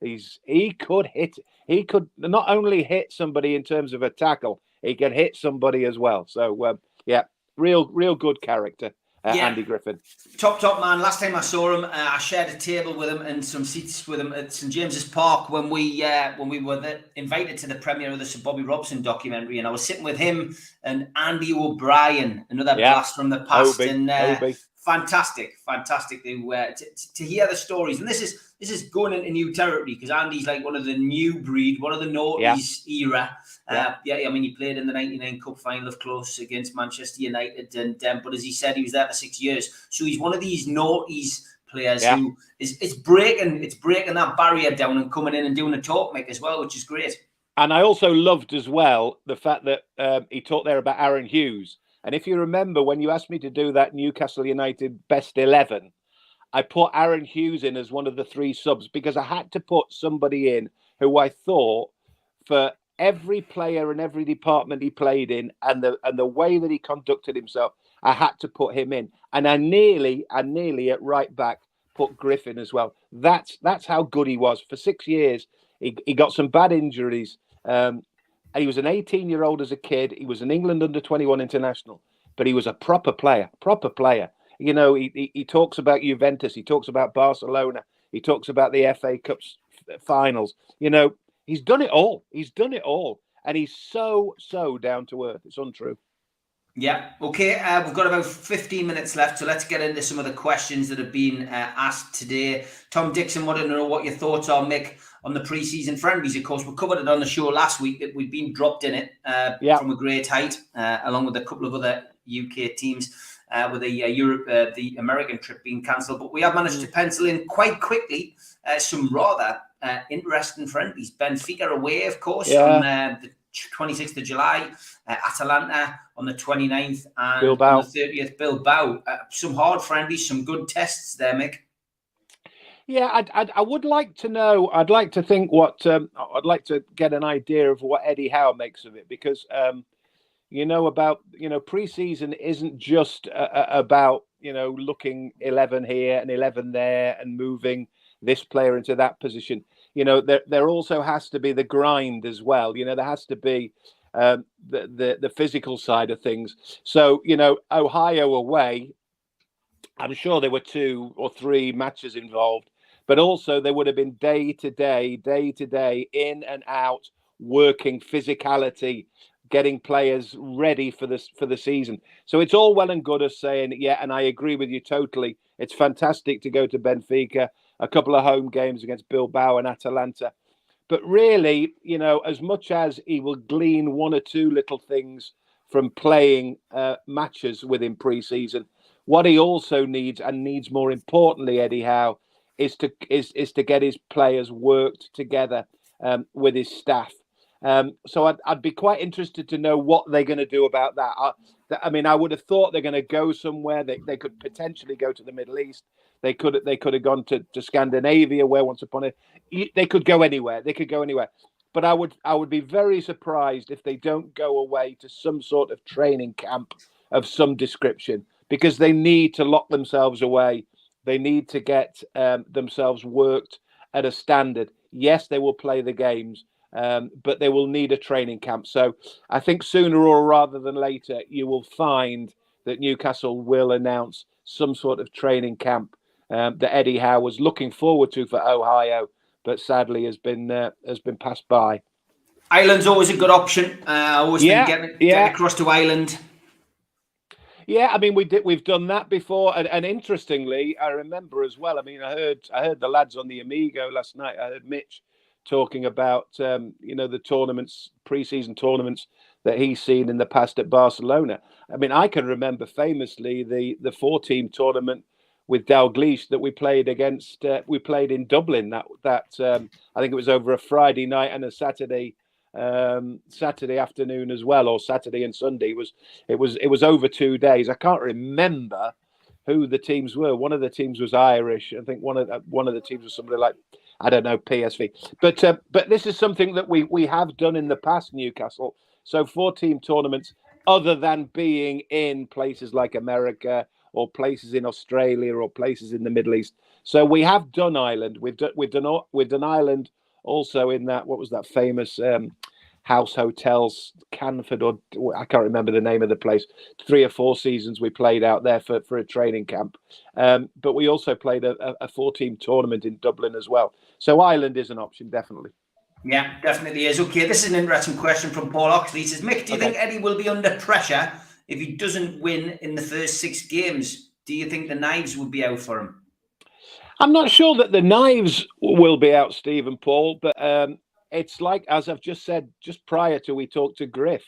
he could not only hit somebody in terms of a tackle, he can hit somebody as well. So yeah, real good character. Andy Griffin, top man. Last time I saw him, I shared a table with him and some seats with him at St James's Park when we were invited to the premiere of the Sir Bobby Robson documentary, and I was sitting with him and Andy O'Brien, another blast from the past, Obi. Fantastic to hear the stories. And this is going into new territory, because Andy's like one of the new breed, one of the noughties era. I mean, he played in the 99 Cup final, of course, against Manchester United, and but as he said, he was there for 6 years. So he's one of these noughties players who is breaking that barrier down and coming in and doing a talk, Mick, as well, which is great. And I also loved as well the fact that he talked there about Aaron Hughes. And if you remember, when you asked me to do that Newcastle United best 11, I put Aaron Hughes in as one of the 3 subs, because I had to put somebody in who I thought, for every player and every department he played in, and the way that he conducted himself, I had to put him in. And I nearly at right back put Griffin as well. That's how good he was. For 6 years, he got some bad injuries. And he was an 18-year-old as a kid. He was an England under-21 international, but he was a proper player. You know, he talks about Juventus. He talks about Barcelona. He talks about the FA Cup finals. You know, he's done it all. And he's so down to earth. It's untrue. Yeah. Okay. We've got about 15 minutes left, so let's get into some of the questions that have been asked today. Tom Dixon wanted to know what your thoughts are, Mick, on the pre-season friendlies. Of course, we covered it on the show last week that we'd been dropped in it from a great height, along with a couple of other UK teams, with the American trip being cancelled. But we have managed to pencil in quite quickly some rather interesting friendlies. Benfica away, of course, on the 26th of July, Atalanta on the 29th, and Bilbao. on the 30th, Bilbao. Some hard friendlies, some good tests there, Mick. Yeah, I would like to know. I'd like to think what I'd like to get an idea of what Eddie Howe makes of it, because pre-season isn't just about looking 11 here and 11 there and moving this player into that position. There also has to be the grind as well. There has to be the physical side of things. So Ohio away, I'm sure there were 2 or 3 matches involved, but also there would have been day to day, in and out, working, physicality, getting players ready for the season. So it's all well and good us saying, yeah, and I agree with you totally. It's fantastic to go to Benfica, a couple of home games against Bilbao and Atalanta. But really, as much as he will glean 1 or 2 little things from playing matches within pre-season, what he also needs, and needs more importantly, Eddie Howe, is to get his players worked together with his staff. So I'd be quite interested to know what they're going to do about that. I mean, I would have thought they're going to go somewhere. They could potentially go to the Middle East. They could have gone to Scandinavia, where once upon they could go anywhere. But I would be very surprised if they don't go away to some sort of training camp of some description, because they need to lock themselves away They need to get themselves worked at a standard. Yes, they will play the games, but they will need a training camp. So I think sooner or rather than later, you will find that Newcastle will announce some sort of training camp that Eddie Howe was looking forward to for Ohio, but sadly has been passed by. Ireland's always a good option. Always been getting across to Ireland. Yeah, I mean we've done that before, and interestingly, I remember as well. I mean, I heard the lads on the Amigo last night. I heard Mitch talking about the tournaments, pre-season tournaments that he's seen in the past at Barcelona. I mean, I can remember famously the 4-team tournament with Dalglish that we played against. We played in Dublin. That I think it was over a Friday night and a Saturday afternoon as well, or Saturday and Sunday. It was over 2 days. I can't remember who the teams were. One of the teams was Irish. I think one of the teams was somebody like, I don't know, PSV. But this is something that we have done in the past, Newcastle. So 4-team tournaments, other than being in places like America or places in Australia or places in the Middle East. So we have done Ireland. We've done Ireland also in that, what was that famous house hotels, Canford, or I can't remember the name of the place. 3 or 4 seasons we played out there for a training camp. But we also played a 4-team tournament in Dublin as well. So Ireland is an option, definitely. Yeah, definitely is. Okay, this is an interesting question from Paul Oxley. He says, Mick, do you think Eddie will be under pressure if he doesn't win in the first 6 games? Do you think the knives will be out for him? I'm not sure that the knives will be out, Steve and Paul, but it's like, as I've just said, just prior to we talked to Griff,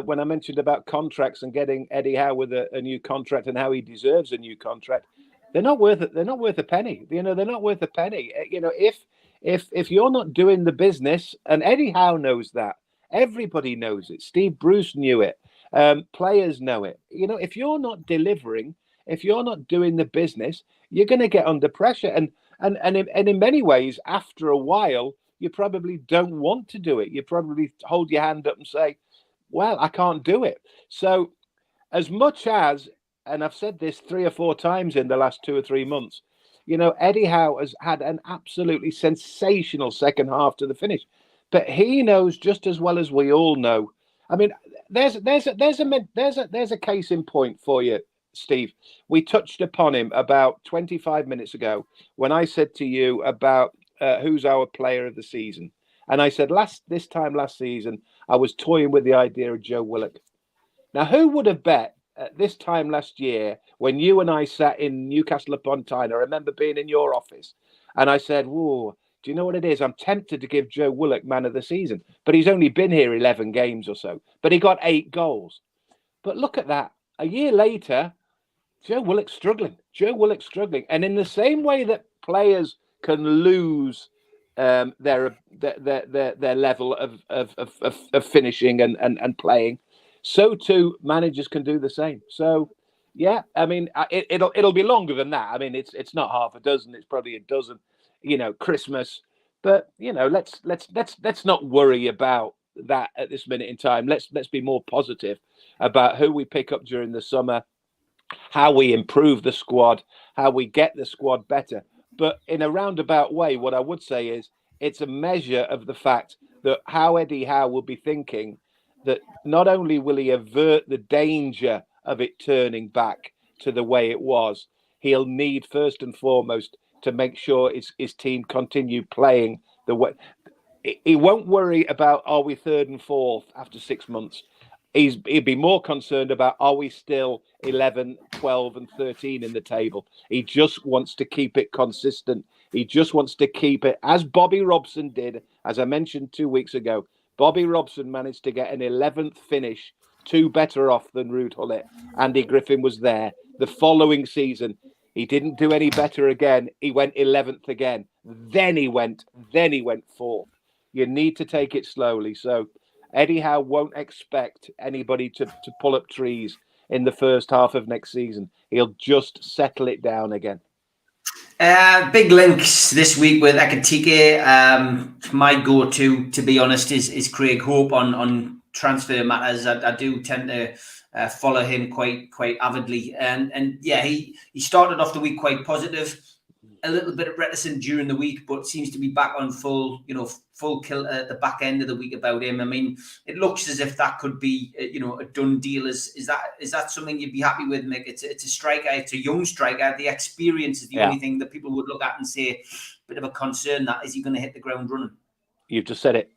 when I mentioned about contracts and getting Eddie Howe with a new contract and how he deserves a new contract, they're not worth it. They're not worth a penny. They're not worth a penny. If you're not doing the business, and Eddie Howe knows that, everybody knows it. Steve Bruce knew it. Players know it. If you're not delivering, if you're not doing the business, you're going to get under pressure. And in many ways, after a while, you probably don't want to do it. You probably hold your hand up and say, well, I can't do it. So as much as, and I've said this 3 or 4 times in the last 2 or 3 months, Eddie Howe has had an absolutely sensational second half to the finish. But he knows just as well as we all know. I mean, there's a case in point for you, Steve. We touched upon him about 25 minutes ago when I said to you about who's our player of the season. And I said this time last season, I was toying with the idea of Joe Willock. Now, who would have bet at this time last year when you and I sat in Newcastle upon Tyne? I remember being in your office and I said, whoa, do you know what it is? I'm tempted to give Joe Willock man of the season, but he's only been here 11 games or so, but he got 8 goals. But look at that. A year later, Joe Willock's struggling. And in the same way that players can lose their level of finishing and playing, so too managers can do the same. So yeah, I mean, it'll be longer than that. I mean, it's not half a dozen, it's probably a dozen, Christmas. But let's not worry about that at this minute in time. Let's be more positive about who we pick up during the summer, how we improve the squad, how we get the squad better. But in a roundabout way, what I would say is it's a measure of the fact that how Eddie Howe will be thinking that not only will he avert the danger of it turning back to the way it was, he'll need first and foremost to make sure his team continue playing the way. He won't worry about are we 3rd and 4th after 6 months. He'd be more concerned about are we still 11, 12 and 13 in the table. He just wants to keep it consistent. He just wants to keep it as Bobby Robson did, as I mentioned 2 weeks ago. Bobby Robson managed to get an 11th finish, 2 better off than Ruud Gullit. Andy Griffin was there. The following season, he didn't do any better again. He went 11th again. Then he went 4th. You need to take it slowly. So Eddie Howe won't expect anybody to pull up trees in the first half of next season. He'll just settle it down again. Big links this week with Ekitike. My go-to be honest, is Craig Hope on transfer matters. I do tend to follow him quite avidly. And yeah, he started off the week quite positive. A little bit reticent during the week, but seems to be back on full kill at the back end of the week about him. I mean, it looks as if that could be, a done deal. Is that something you'd be happy with, Mick? It's a striker, it's a young striker. The experience is the only thing that people would look at and say, bit of a concern. That is he going to hit the ground running? You've just said it.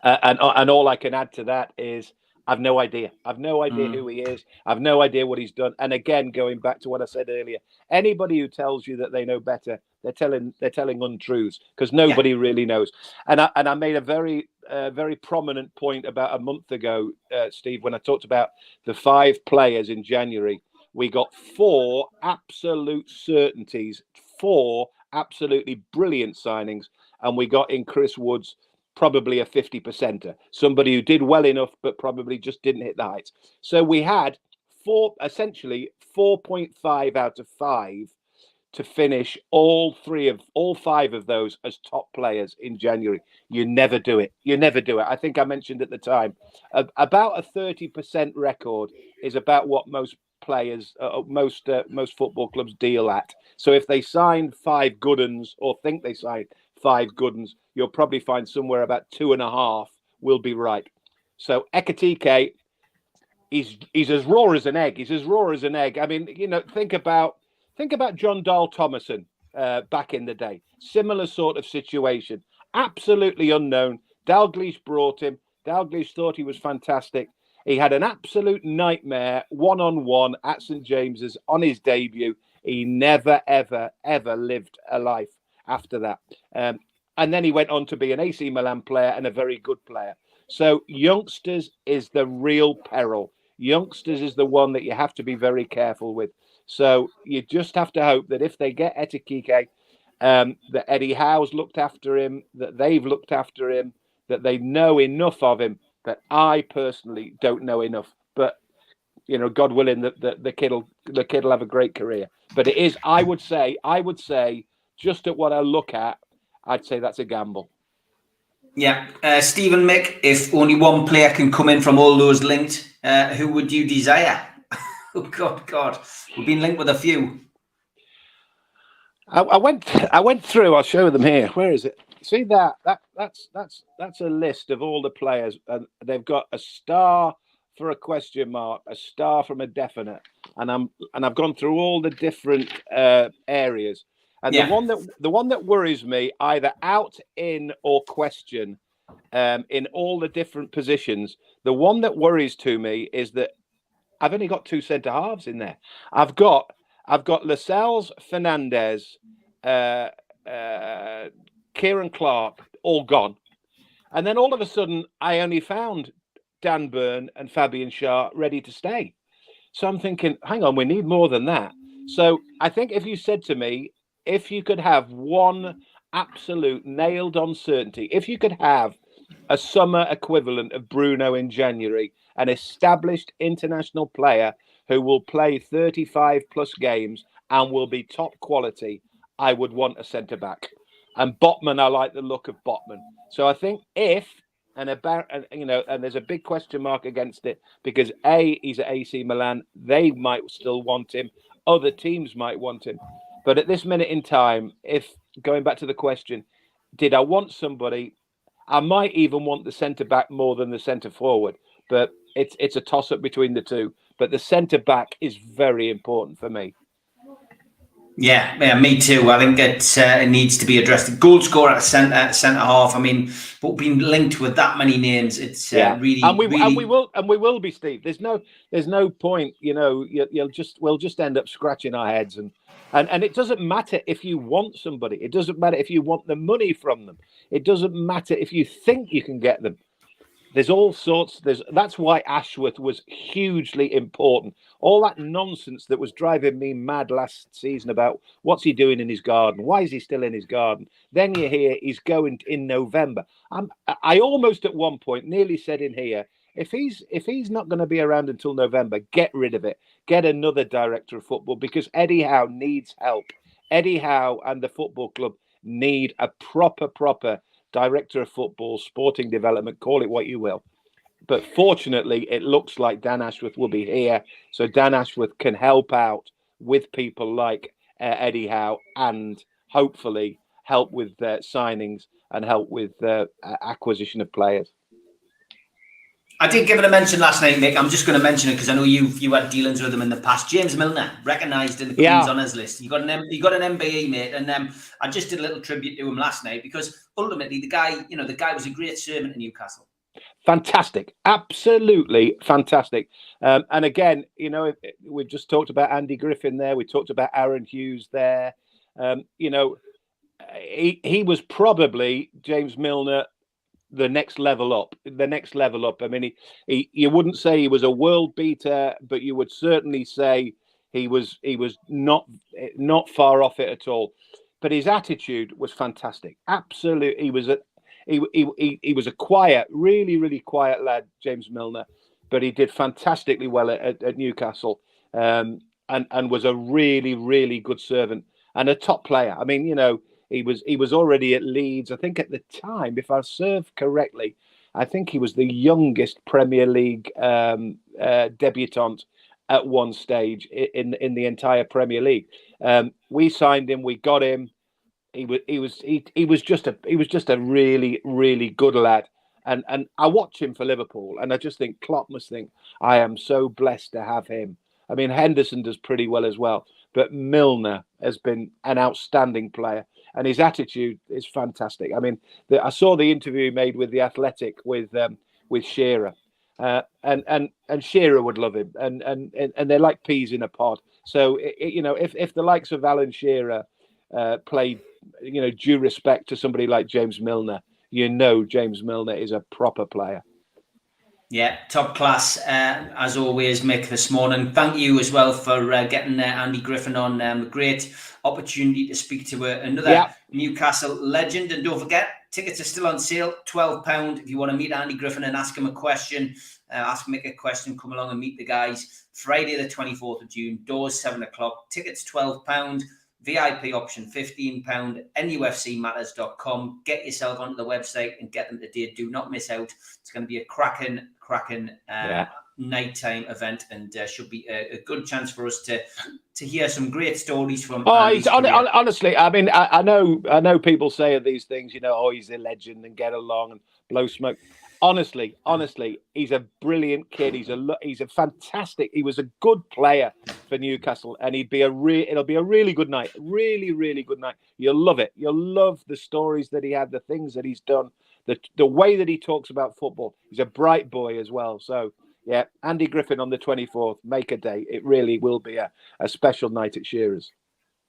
And all I can add to that is I've no idea. I've no idea who he is. I've no idea what he's done. And again, going back to what I said earlier, anybody who tells you that they know better, they're telling untruths, because nobody really knows. And I made a very prominent point about a month ago, Steve, when I talked about the 5 players in January. We got 4 absolute certainties, 4 absolutely brilliant signings, and we got in Chris Woods probably a 50%er, somebody who did well enough but probably just didn't hit the heights. So we had essentially 4.5 out of 5 to finish all 5 of those as top players in January. You never do it. I think I mentioned at the time about a 30% record is about what most players, most football clubs deal at. So if they sign 5 good uns or think they signed 5 good uns, you'll probably find somewhere about 2.5 will be right. So Ekitike, he's as raw as an egg. I mean, think about John Dahl Thomason back in the day. Similar sort of situation. Absolutely unknown. Dalglish brought him. Dalglish thought he was fantastic. He had an absolute nightmare one-on-one at St. James's on his debut. He never, ever, ever lived a life after that. And then he went on to be an AC Milan player and a very good player. So youngsters is the real peril. Youngsters is the one that you have to be very careful with. So you just have to hope that if they get Ekitike, that Eddie Howe's looked after him, that they've looked after him, that they know enough of him that I personally don't know enough. But God willing, the kid'll have a great career. But it is, I would say, just at what I look at, I'd say that's a gamble. Yeah. Stephen, Mick, if only one player can come in from all those linked, who would you desire? Oh, God. We've been linked with a few. I went through, I'll show them here. Where is it? See that's a list of all the players, and they've got a star for a question mark, a star from a definite. And I've gone through all the different areas. And the one that worries me, either out, in, or question, in all the different positions, the one that worries to me is that I've only got 2 centre halves in there. I've got Lascelles, Fernandez, Kieran Clark, all gone. And then all of a sudden, I only found Dan Burn and Fabian Schär ready to stay. So I'm thinking, hang on, we need more than that. So I think if you said to me, if you could have one absolute nailed-on certainty, if you could have a summer equivalent of Bruno in January, an established international player who will play 35-plus games and will be top quality, I would want a centre-back. And Botman, I like the look of Botman. So I think and there's a big question mark against it because he's at AC Milan. They might still want him. Other teams might want him. But at this minute in time, if going back to the question, did I want somebody? I might even want the centre back more than the centre forward. But it's a toss up between the two. But the centre back is very important for me. Yeah, me too. I think it needs to be addressed. The goal scorer at centre half. I mean, but being linked with that many names, it's really. And we will be, Steve. There's no point. We'll just end up scratching our heads and it doesn't matter if you want somebody. It doesn't matter if you want the money from them. It doesn't matter if you think you can get them. There's all sorts. That's why Ashworth was hugely important. All that nonsense that was driving me mad last season about what's he doing in his garden? Why is he still in his garden? Then you hear he's going in November. I almost at one point nearly said in here, if he's not going to be around until November, get rid of it. Get another director of football because Eddie Howe needs help. Eddie Howe and the football club need a proper director of football, sporting development, call it what you will. But fortunately, it looks like Dan Ashworth will be here, so Dan Ashworth can help out with people like Eddie Howe, and hopefully help with signings and help with acquisition of players. I did give it a mention last night, Mick. I'm just going to mention it because I know you had dealings with him in the past. James Milner, recognised in the Queen's Honours list. You got an MBE, mate, and I just did a little tribute to him last night because ultimately the guy was a great servant in Newcastle. Fantastic, absolutely fantastic. And again, we've just talked about Andy Griffin there. We talked about Aaron Hughes there. He was probably, James Milner, the next level up. I mean, you wouldn't say he was a world beater, but you would certainly say he was not far off it at all. But his attitude was fantastic. Absolutely, he was a quiet, really quiet lad, James Milner, but he did fantastically well at Newcastle, and was a really good servant and a top player. I mean, he was already at Leeds. I think at the time, if I serve correctly, I think he was the youngest Premier League debutant at one stage in the entire Premier League. We signed him. We got him. He was just a really good lad. And I watch him for Liverpool, and I just think Klopp must think, I am so blessed to have him. I mean, Henderson does pretty well as well, but Milner has been an outstanding player, and his attitude is fantastic. I mean, I saw the interview he made with The Athletic with Shearer, and Shearer would love him, and they're like peas in a pod. So if the likes of Alan Shearer played, due respect to somebody like James Milner, James Milner is a proper player. Yeah, top class, as always, Mick, this morning. Thank you as well for getting Andy Griffin on. A great opportunity to speak to another Newcastle legend. And don't forget, tickets are still on sale, £12. If you want to meet Andy Griffin and ask him a question, ask Mick a question, come along and meet the guys. Friday the 24th of June, doors 7 o'clock, tickets £12. VIP option £15, NUFCmatters.com. Get yourself onto the website and get them today. Do not miss out. It's going to be a cracking nighttime event, and should be a good chance for us to hear some great stories from. Honestly, I mean, I know people say these things, he's a legend and get along and blow smoke. Honestly, he's a brilliant kid. He was a good player for Newcastle, and it'll be a really good night. Really good night. You'll love it. You'll love the stories that he had, the things that he's done, the way that he talks about football. He's a bright boy as well. So yeah, Andy Griffin on the 24th, make a day. It really will be a special night at Shearer's.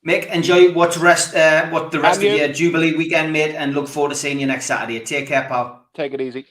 Mick, enjoy what the rest of your Jubilee weekend, mate, and look forward to seeing you next Saturday. Take care, pal. Take it easy.